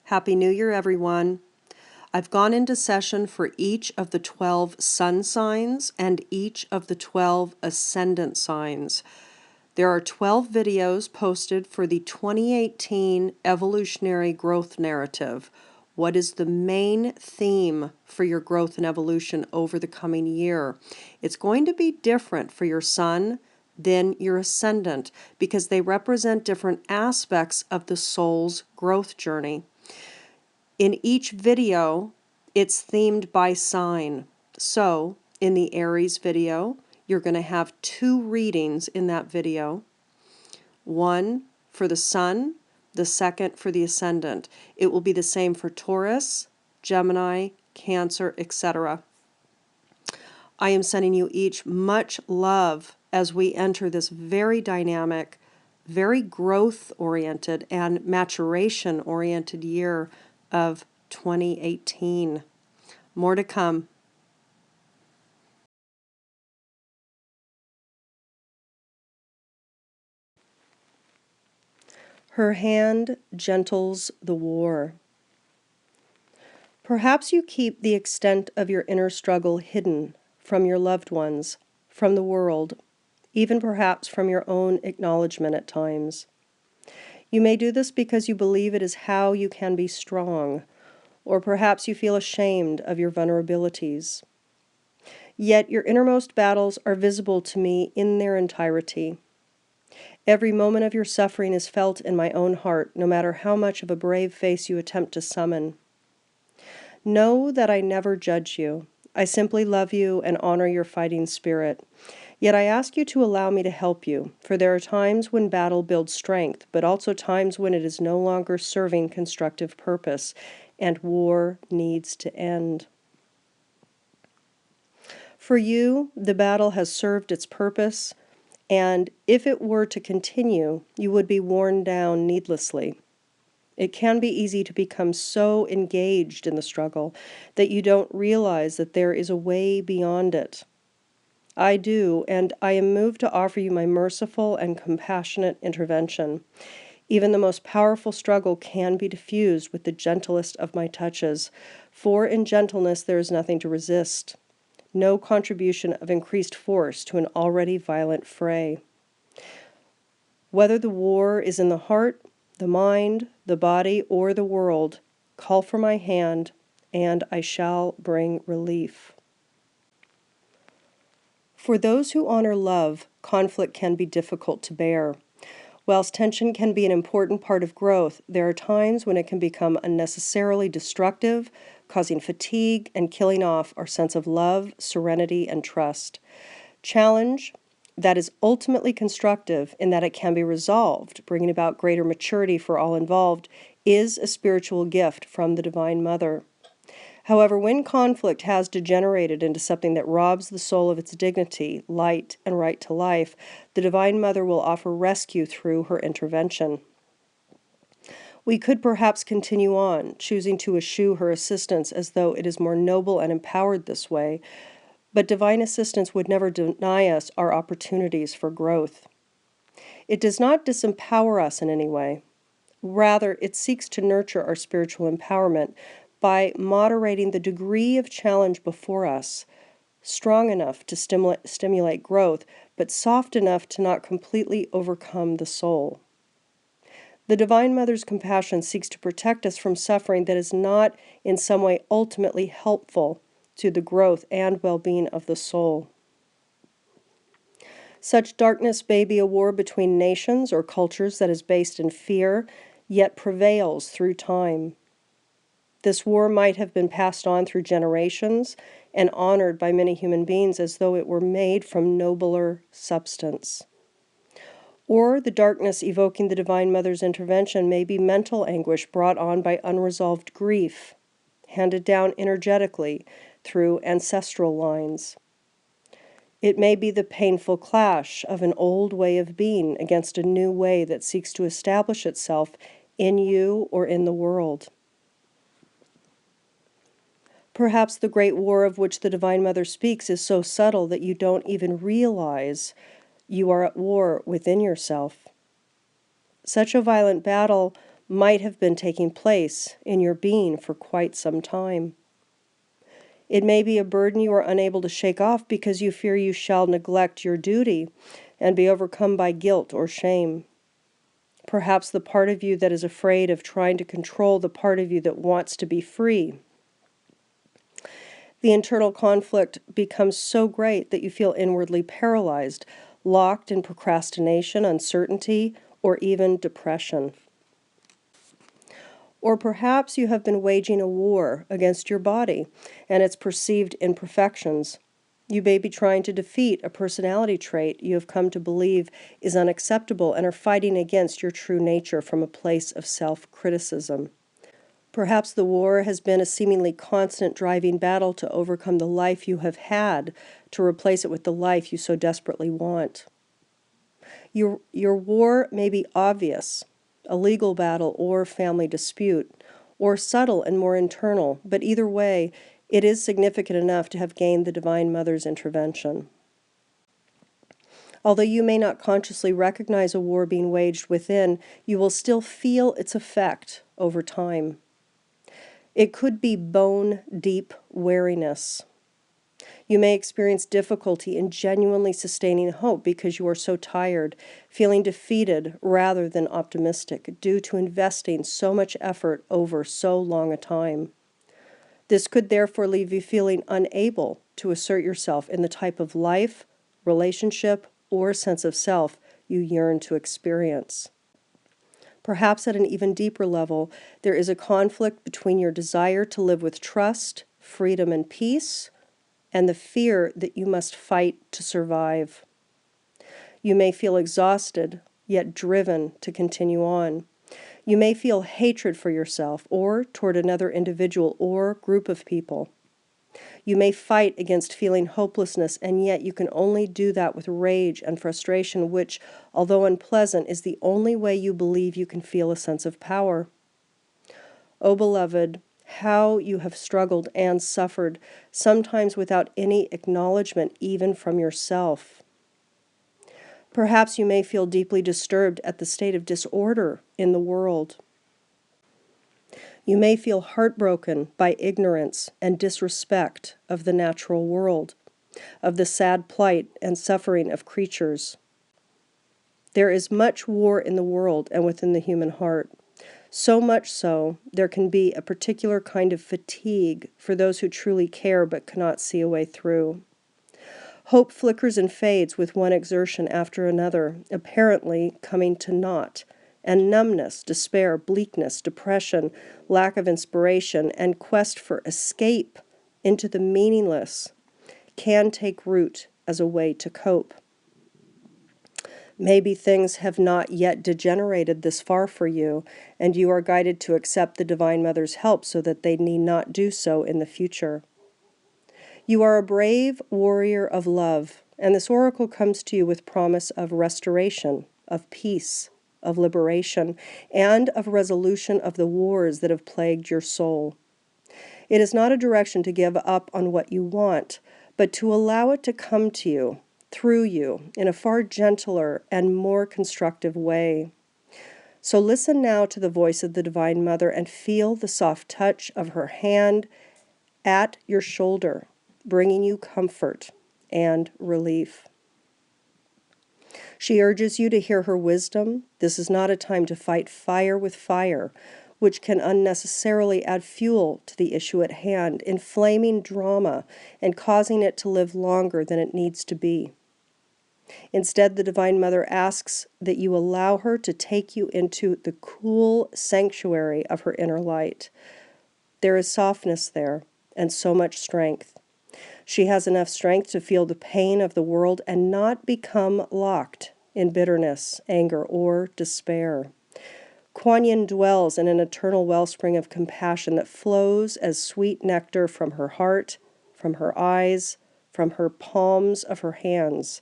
Happy New Year, everyone. I've gone into session for each of the 12 sun signs and each of the 12 ascendant signs. There are 12 videos posted for the 2018 Evolutionary Growth Narrative. What is the main theme for your growth and evolution over the coming year? It's going to be different for your sun than your ascendant because they represent different aspects of the soul's growth journey. In each video, it's themed by sign. So, in the Aries video, you're going to have 2 readings in that video. One for the sun, the second for the ascendant. It will be the same for Taurus, Gemini, Cancer, etc. I am sending you each much love as we enter this very dynamic, very growth-oriented and maturation-oriented year of 2018. More to come. Her hand gentles the war. Perhaps you keep the extent of your inner struggle hidden from your loved ones, from the world, even perhaps from your own acknowledgement at times. You may do this because you believe it is how you can be strong, or perhaps you feel ashamed of your vulnerabilities. Yet your innermost battles are visible to me in their entirety. Every moment of your suffering is felt in my own heart, no matter how much of a brave face you attempt to summon. Know that I never judge you. I simply love you and honor your fighting spirit. Yet I ask you to allow me to help you, for there are times when battle builds strength, but also times when it is no longer serving constructive purpose, and war needs to end. For you, the battle has served its purpose, and if it were to continue, you would be worn down needlessly. It can be easy to become so engaged in the struggle that you don't realize that there is a way beyond it. I do, and I am moved to offer you my merciful and compassionate intervention. Even the most powerful struggle can be diffused with the gentlest of my touches, for in gentleness there is nothing to resist, no contribution of increased force to an already violent fray. Whether the war is in the heart, the mind, the body, or the world, call for my hand, and I shall bring relief. For those who honor love, conflict can be difficult to bear. Whilst tension can be an important part of growth, there are times when it can become unnecessarily destructive, causing fatigue and killing off our sense of love, serenity, and trust. Challenge that is ultimately constructive in that it can be resolved, bringing about greater maturity for all involved, is a spiritual gift from the Divine Mother. However, when conflict has degenerated into something that robs the soul of its dignity, light, and right to life, the Divine Mother will offer rescue through her intervention. We could perhaps continue on, choosing to eschew her assistance as though it is more noble and empowered this way, but divine assistance would never deny us our opportunities for growth. It does not disempower us in any way. Rather, it seeks to nurture our spiritual empowerment by moderating the degree of challenge before us, strong enough to stimulate growth, but soft enough to not completely overcome the soul. The Divine Mother's compassion seeks to protect us from suffering that is not in some way ultimately helpful to the growth and well-being of the soul. Such darkness may be a war between nations or cultures that is based in fear, yet prevails through time. This war might have been passed on through generations and honored by many human beings as though it were made from nobler substance. Or the darkness evoking the Divine Mother's intervention may be mental anguish brought on by unresolved grief, handed down energetically through ancestral lines. It may be the painful clash of an old way of being against a new way that seeks to establish itself in you or in the world. Perhaps the great war of which the Divine Mother speaks is so subtle that you don't even realize you are at war within yourself. Such a violent battle might have been taking place in your being for quite some time. It may be a burden you are unable to shake off because you fear you shall neglect your duty and be overcome by guilt or shame. Perhaps the part of you that is afraid of trying to control the part of you that wants to be free. The internal conflict becomes so great that you feel inwardly paralyzed, locked in procrastination, uncertainty, or even depression. Or perhaps you have been waging a war against your body and its perceived imperfections. You may be trying to defeat a personality trait you have come to believe is unacceptable and are fighting against your true nature from a place of self-criticism. Perhaps the war has been a seemingly constant driving battle to overcome the life you have had, to replace it with the life you so desperately want. Your war may be obvious, a legal battle or family dispute, or subtle and more internal, but either way, it is significant enough to have gained the Divine Mother's intervention. Although you may not consciously recognize a war being waged within, you will still feel its effect over time. It could be bone-deep weariness. You may experience difficulty in genuinely sustaining hope because you are so tired, feeling defeated rather than optimistic, due to investing so much effort over so long a time. This could therefore leave you feeling unable to assert yourself in the type of life, relationship, or sense of self you yearn to experience. Perhaps at an even deeper level, there is a conflict between your desire to live with trust, freedom, and peace, and the fear that you must fight to survive. You may feel exhausted, yet driven to continue on. You may feel hatred for yourself or toward another individual or group of people. You may fight against feeling hopelessness, and yet you can only do that with rage and frustration, which, although unpleasant, is the only way you believe you can feel a sense of power. Oh, beloved, how you have struggled and suffered, sometimes without any acknowledgement even from yourself. Perhaps you may feel deeply disturbed at the state of disorder in the world. You may feel heartbroken by ignorance and disrespect of the natural world, of the sad plight and suffering of creatures. There is much war in the world and within the human heart. So much so, there can be a particular kind of fatigue for those who truly care but cannot see a way through. Hope flickers and fades with one exertion after another, apparently coming to naught, and numbness, despair, bleakness, depression, lack of inspiration, and quest for escape into the meaningless can take root as a way to cope. Maybe things have not yet degenerated this far for you, and you are guided to accept the Divine Mother's help so that they need not do so in the future. You are a brave warrior of love, and this oracle comes to you with promise of restoration, of peace, of liberation, and of resolution of the wars that have plagued your soul. It is not a direction to give up on what you want, but to allow it to come to you, through you, in a far gentler and more constructive way. So listen now to the voice of the Divine Mother and feel the soft touch of her hand at your shoulder, bringing you comfort and relief. She urges you to hear her wisdom. This is not a time to fight fire with fire, which can unnecessarily add fuel to the issue at hand, inflaming drama and causing it to live longer than it needs to be. Instead, the Divine Mother asks that you allow her to take you into the cool sanctuary of her inner light. There is softness there, and so much strength. She has enough strength to feel the pain of the world and not become locked in bitterness, anger, or despair. Kuan Yin dwells in an eternal wellspring of compassion that flows as sweet nectar from her heart, from her eyes, from her palms of her hands.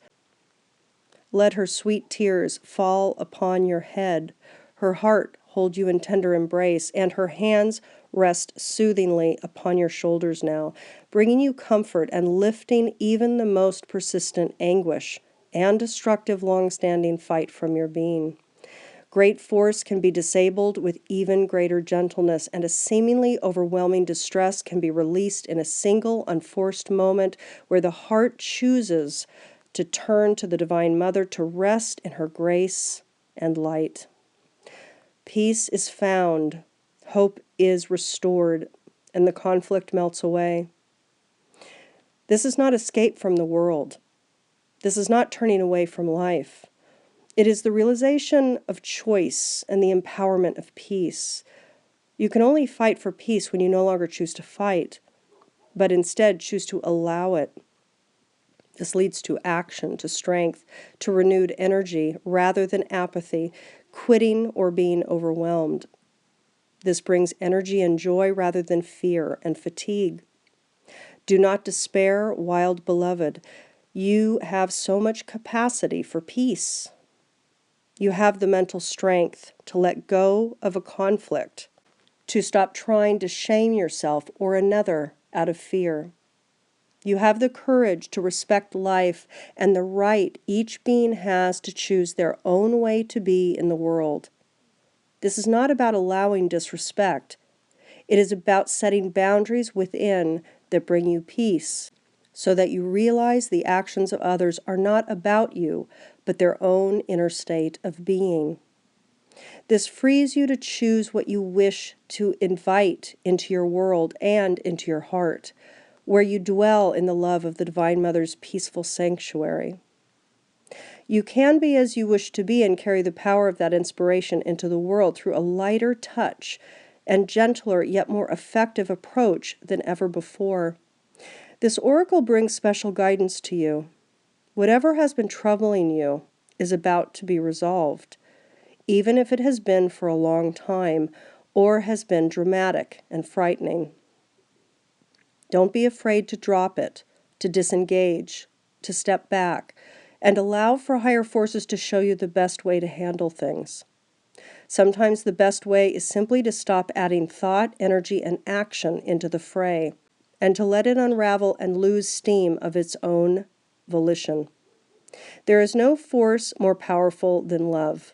Let her sweet tears fall upon your head, her heart hold you in tender embrace, and her hands rest soothingly upon your shoulders now, bringing you comfort and lifting even the most persistent anguish and destructive long-standing fight from your being. Great force can be disabled with even greater gentleness, and a seemingly overwhelming distress can be released in a single, unforced moment where the heart chooses to turn to the Divine Mother to rest in her grace and light. Peace is found, hope is restored, and the conflict melts away. This is not escape from the world. This is not turning away from life. It is the realization of choice and the empowerment of peace. You can only fight for peace when you no longer choose to fight, but instead choose to allow it. This leads to action, to strength, to renewed energy rather than apathy, quitting or being overwhelmed. This brings energy and joy rather than fear and fatigue. Do not despair, wild beloved. You have so much capacity for peace. You have the mental strength to let go of a conflict, to stop trying to shame yourself or another out of fear. You have the courage to respect life and the right each being has to choose their own way to be in the world. This is not about allowing disrespect. It is about setting boundaries within that bring you peace, so that you realize the actions of others are not about you, but their own inner state of being. This frees you to choose what you wish to invite into your world and into your heart, where you dwell in the love of the Divine Mother's peaceful sanctuary. You can be as you wish to be and carry the power of that inspiration into the world through a lighter touch and gentler yet more effective approach than ever before. This oracle brings special guidance to you. Whatever has been troubling you is about to be resolved, even if it has been for a long time or has been dramatic and frightening. Don't be afraid to drop it, to disengage, to step back, and allow for higher forces to show you the best way to handle things. Sometimes the best way is simply to stop adding thought, energy, and action into the fray, and to let it unravel and lose steam of its own volition. There is no force more powerful than love,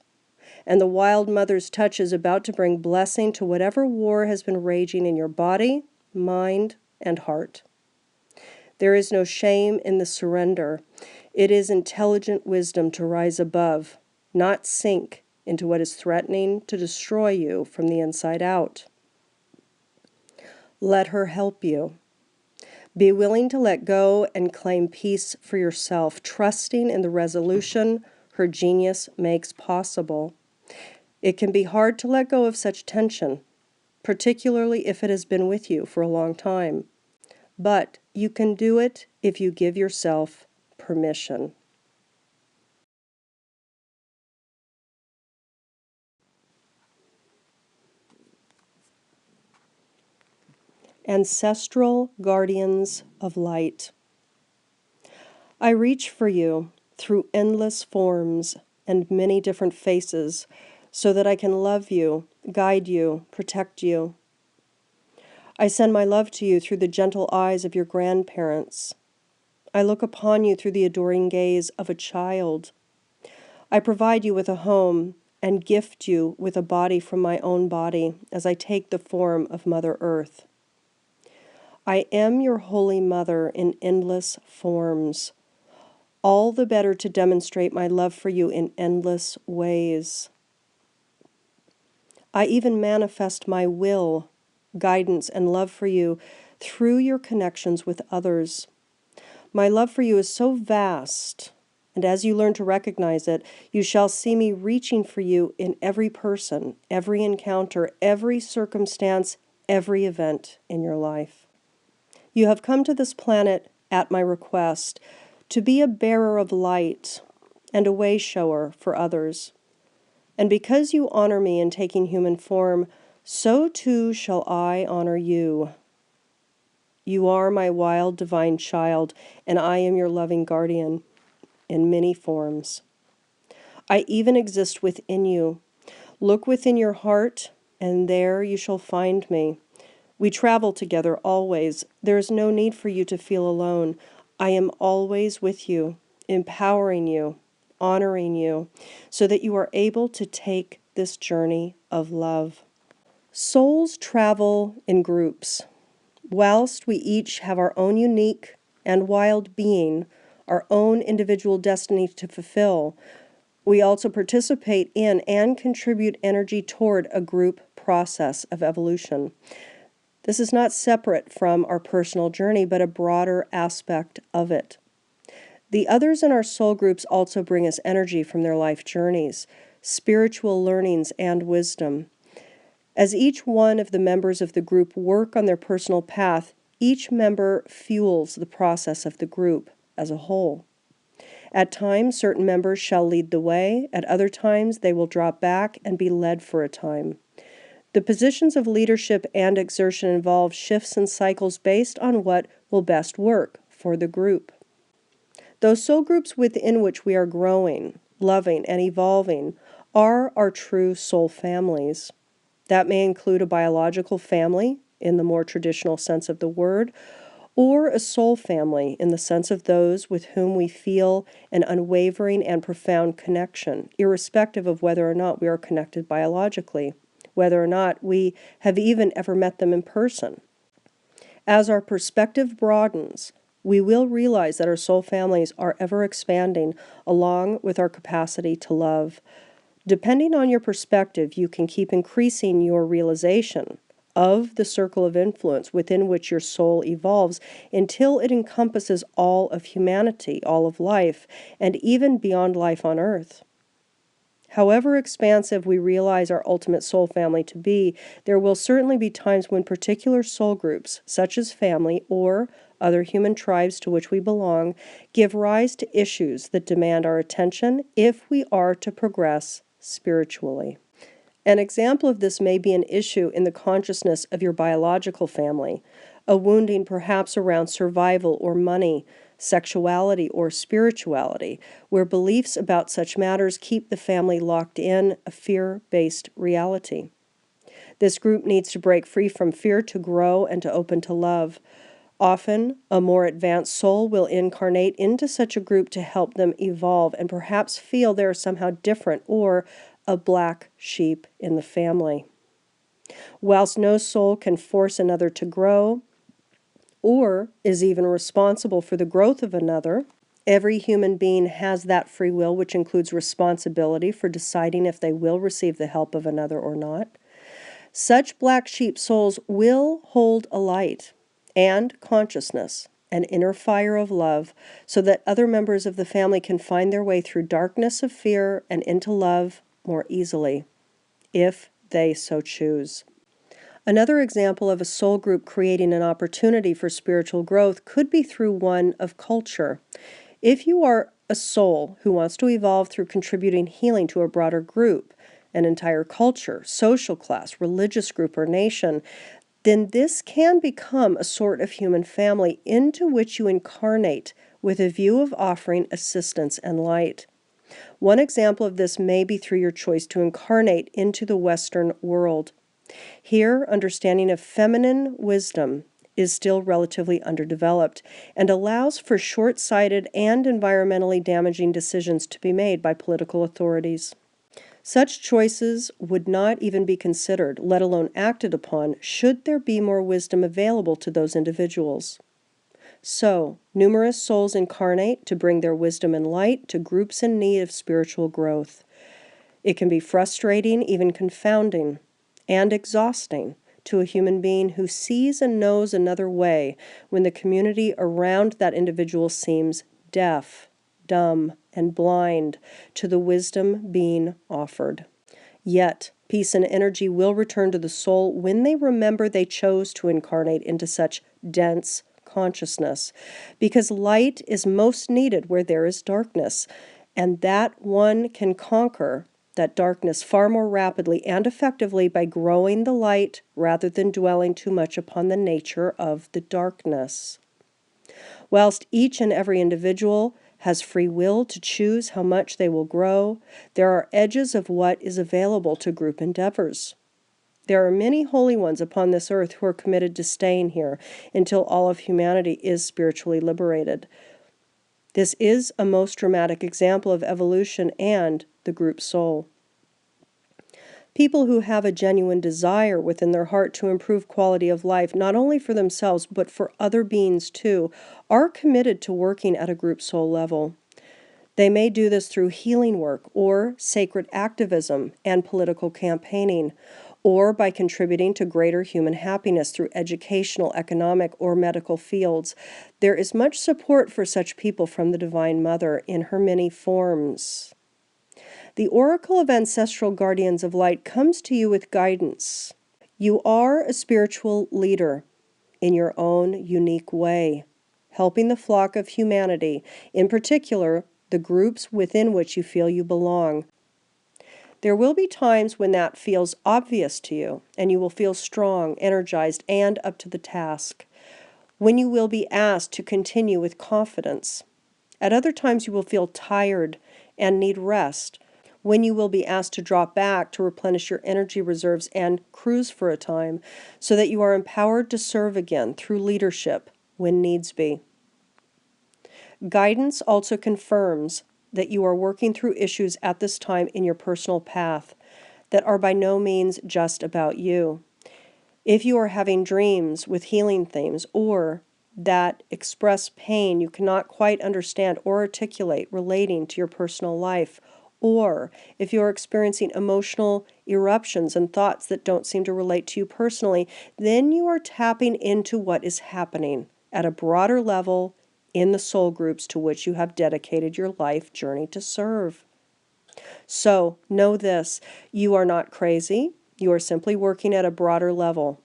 and the Wild Mother's touch is about to bring blessing to whatever war has been raging in your body, mind, and heart. There is no shame in the surrender. It is intelligent wisdom to rise above, not sink into what is threatening to destroy you from the inside out. Let her help you. Be willing to let go and claim peace for yourself, trusting in the resolution her genius makes possible. It can be hard to let go of such tension, particularly if it has been with you for a long time. But you can do it if you give yourself permission. Ancestral Guardians of Light. I reach for you through endless forms and many different faces so that I can love you, guide you, protect you. I send my love to you through the gentle eyes of your grandparents. I look upon you through the adoring gaze of a child. I provide you with a home and gift you with a body from my own body as I take the form of Mother Earth. I am your Holy Mother in endless forms, all the better to demonstrate my love for you in endless ways. I even manifest my will, guidance, and love for you through your connections with others. My love for you is so vast, and as you learn to recognize it, you shall see me reaching for you in every person, every encounter, every circumstance, every event in your life. You have come to this planet at my request to be a bearer of light and a way shower for others. And because you honor me in taking human form, so too shall I honor you. You are my wild divine child, and I am your loving guardian in many forms. I even exist within you. Look within your heart, and there you shall find me. We travel together always. There is no need for you to feel alone. I am always with you, empowering you, honoring you, so that you are able to take this journey of love. Souls travel in groups. Whilst we each have our own unique and wild being, our own individual destiny to fulfill, we also participate in and contribute energy toward a group process of evolution. This is not separate from our personal journey, but a broader aspect of it. The others in our soul groups also bring us energy from their life journeys, spiritual learnings, and wisdom. As each one of the members of the group work on their personal path, each member fuels the process of the group as a whole. At times, certain members shall lead the way. At other times, they will drop back and be led for a time. The positions of leadership and exertion involve shifts and cycles based on what will best work for the group. Those soul groups within which we are growing, loving, and evolving are our true soul families. That may include a biological family, in the more traditional sense of the word, or a soul family in the sense of those with whom we feel an unwavering and profound connection, irrespective of whether or not we are connected biologically, whether or not we have even ever met them in person. As our perspective broadens, we will realize that our soul families are ever expanding along with our capacity to love. Depending on your perspective, you can keep increasing your realization of the circle of influence within which your soul evolves until it encompasses all of humanity, all of life, and even beyond life on earth. However expansive we realize our ultimate soul family to be, there will certainly be times when particular soul groups, such as family or other human tribes to which we belong, give rise to issues that demand our attention if we are to progress spiritually. An example of this may be an issue in the consciousness of your biological family, a wounding perhaps around survival or money, sexuality or spirituality, where beliefs about such matters keep the family locked in a fear-based reality. This group needs to break free from fear to grow and to open to love. Often, a more advanced soul will incarnate into such a group to help them evolve and perhaps feel they are somehow different or a black sheep in the family. Whilst no soul can force another to grow, or is even responsible for the growth of another, every human being has that free will, which includes responsibility for deciding if they will receive the help of another or not. Such black sheep souls will hold a light and consciousness, an inner fire of love, so that other members of the family can find their way through darkness of fear and into love more easily, if they so choose. Another example of a soul group creating an opportunity for spiritual growth could be through one of culture. If you are a soul who wants to evolve through contributing healing to a broader group, an entire culture, social class, religious group, or nation, then this can become a sort of human family into which you incarnate with a view of offering assistance and light. One example of this may be through your choice to incarnate into the Western world. Here, understanding of feminine wisdom is still relatively underdeveloped and allows for short-sighted and environmentally damaging decisions to be made by political authorities. Such choices would not even be considered, let alone acted upon, should there be more wisdom available to those individuals. So, numerous souls incarnate to bring their wisdom and light to groups in need of spiritual growth. It can be frustrating, even confounding, and exhausting to a human being who sees and knows another way when the community around that individual seems deaf, dumb, and blind to the wisdom being offered. Yet, peace and energy will return to the soul when they remember they chose to incarnate into such dense consciousness, because light is most needed where there is darkness, and that one can conquer that darkness far more rapidly and effectively by growing the light rather than dwelling too much upon the nature of the darkness. Whilst each and every individual has free will to choose how much they will grow, there are edges of what is available to group endeavors. There are many holy ones upon this earth who are committed to staying here until all of humanity is spiritually liberated. This is a most dramatic example of evolution and the group soul. People who have a genuine desire within their heart to improve quality of life, not only for themselves, but for other beings too, are committed to working at a group soul level. They may do this through healing work or sacred activism and political campaigning, or by contributing to greater human happiness through educational, economic, or medical fields. There is much support for such people from the Divine Mother in her many forms. The Oracle of Ancestral Guardians of Light comes to you with guidance. You are a spiritual leader in your own unique way, helping the flock of humanity, in particular, the groups within which you feel you belong. There will be times when that feels obvious to you, and you will feel strong, energized, and up to the task, when you will be asked to continue with confidence. At other times you will feel tired and need rest, when you will be asked to drop back to replenish your energy reserves and cruise for a time, so that you are empowered to serve again through leadership when needs be. Guidance also confirms that you are working through issues at this time in your personal path that are by no means just about you. If you are having dreams with healing themes, or that express pain you cannot quite understand or articulate relating to your personal life, or if you are experiencing emotional eruptions and thoughts that don't seem to relate to you personally, then you are tapping into what is happening at a broader level in the soul groups to which you have dedicated your life journey to serve. So, know this, you are not crazy, you are simply working at a broader level.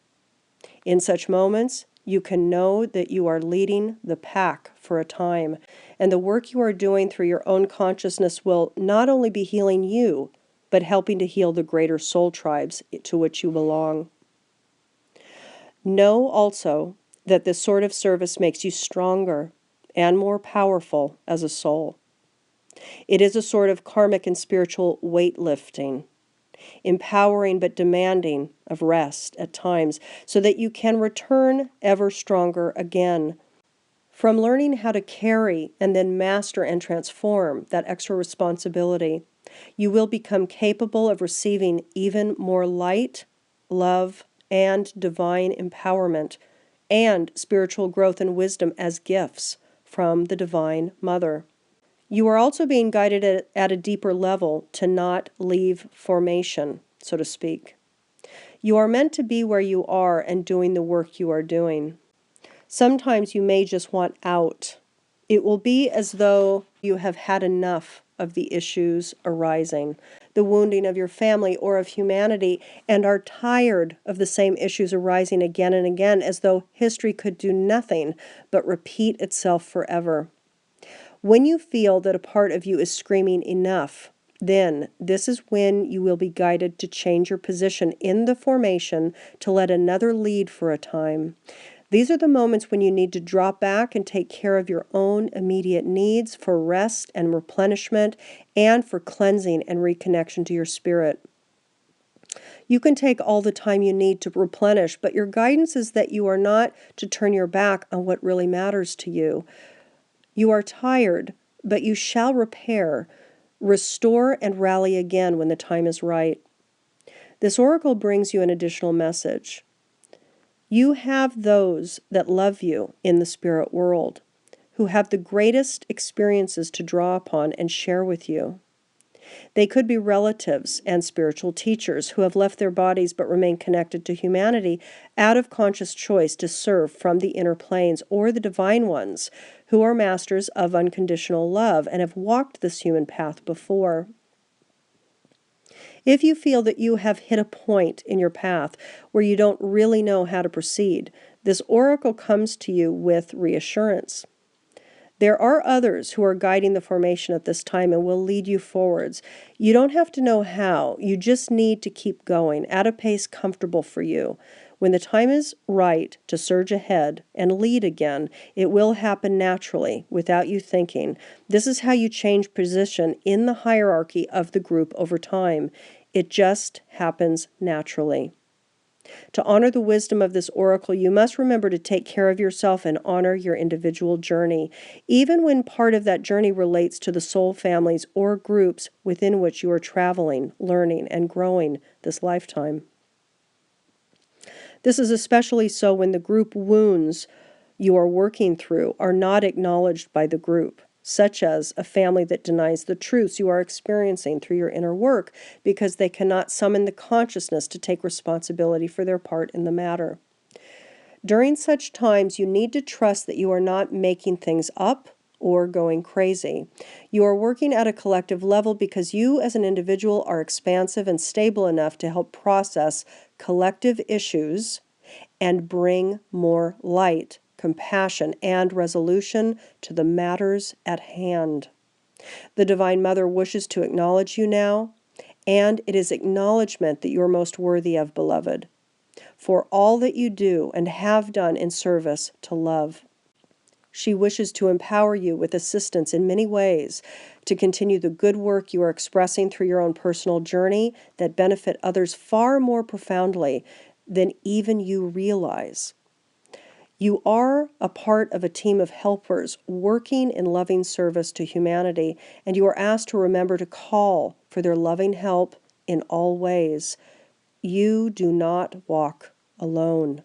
In such moments, you can know that you are leading the pack for a time, and the work you are doing through your own consciousness will not only be healing you, but helping to heal the greater soul tribes to which you belong. Know also that this sort of service makes you stronger and more powerful as a soul. It is a sort of karmic and spiritual weightlifting, empowering but demanding of rest at times, so that you can return ever stronger again. From learning how to carry and then master and transform that extra responsibility, you will become capable of receiving even more light, love, and divine empowerment, and spiritual growth and wisdom as gifts from the Divine Mother. You are also being guided at a deeper level to not leave formation, so to speak. You are meant to be where you are and doing the work you are doing. Sometimes you may just want out. It will be as though you have had enough of the issues arising, the wounding of your family or of humanity, and are tired of the same issues arising again and again, as though history could do nothing but repeat itself forever. When you feel that a part of you is screaming enough, then this is when you will be guided to change your position in the formation to let another lead for a time. These are the moments when you need to drop back and take care of your own immediate needs for rest and replenishment, and for cleansing and reconnection to your spirit. You can take all the time you need to replenish, but your guidance is that you are not to turn your back on what really matters to you. You are tired, but you shall repair, restore, and rally again when the time is right. This oracle brings you an additional message. You have those that love you in the spirit world, who have the greatest experiences to draw upon and share with you. They could be relatives and spiritual teachers who have left their bodies but remain connected to humanity out of conscious choice to serve from the inner planes, or the divine ones who are masters of unconditional love and have walked this human path before. If you feel that you have hit a point in your path where you don't really know how to proceed, this oracle comes to you with reassurance. There are others who are guiding the formation at this time and will lead you forwards. You don't have to know how. You just need to keep going at a pace comfortable for you. When the time is right to surge ahead and lead again, it will happen naturally, without you thinking. This is how you change position in the hierarchy of the group over time. It just happens naturally. To honor the wisdom of this oracle, you must remember to take care of yourself and honor your individual journey, even when part of that journey relates to the soul families or groups within which you are traveling, learning, and growing this lifetime. This is especially so when the group wounds you are working through are not acknowledged by the group, such as a family that denies the truths you are experiencing through your inner work because they cannot summon the consciousness to take responsibility for their part in the matter. During such times, you need to trust that you are not making things up or going crazy. You are working at a collective level because you as an individual are expansive and stable enough to help process collective issues and bring more light, compassion, and resolution to the matters at hand. The Divine Mother wishes to acknowledge you now, and it is acknowledgement that you are most worthy of, beloved, for all that you do and have done in service to love. She wishes to empower you with assistance in many ways to continue the good work you are expressing through your own personal journey that benefit others far more profoundly than even you realize. You are a part of a team of helpers working in loving service to humanity, and you are asked to remember to call for their loving help in all ways. You do not walk alone.